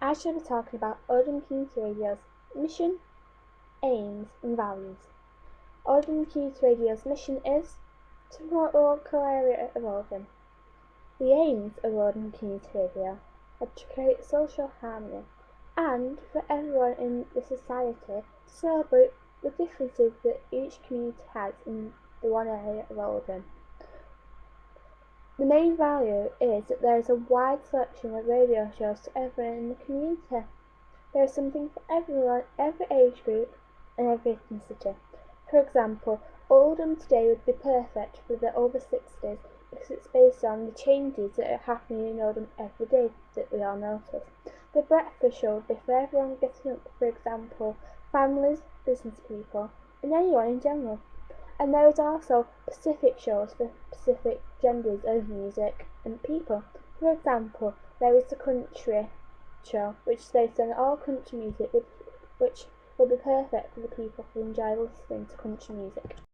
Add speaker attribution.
Speaker 1: I shall be talking about Oldham Community Radio's mission, aims and values. Oldham Community Radio's mission is to promote the local area of Oldham. The aims of Oldham Community Radio are to create social harmony and for everyone in the society to celebrate the differences that each community has in the one area of Oldham. The main value is that there is a wide selection of radio shows to everyone in the community. There is something for everyone, every age group and every ethnicity. For example, Oldham Today would be perfect for the over 60s because it's based on the changes that are happening in Oldham every day that we all notice. The breakfast show would be for everyone getting up, for example, families, business people and anyone in general. And there is also specific shows for specific genders of music and people. For example, there is the country show, which is based on all country music, which will be perfect for the people who enjoy listening to country music.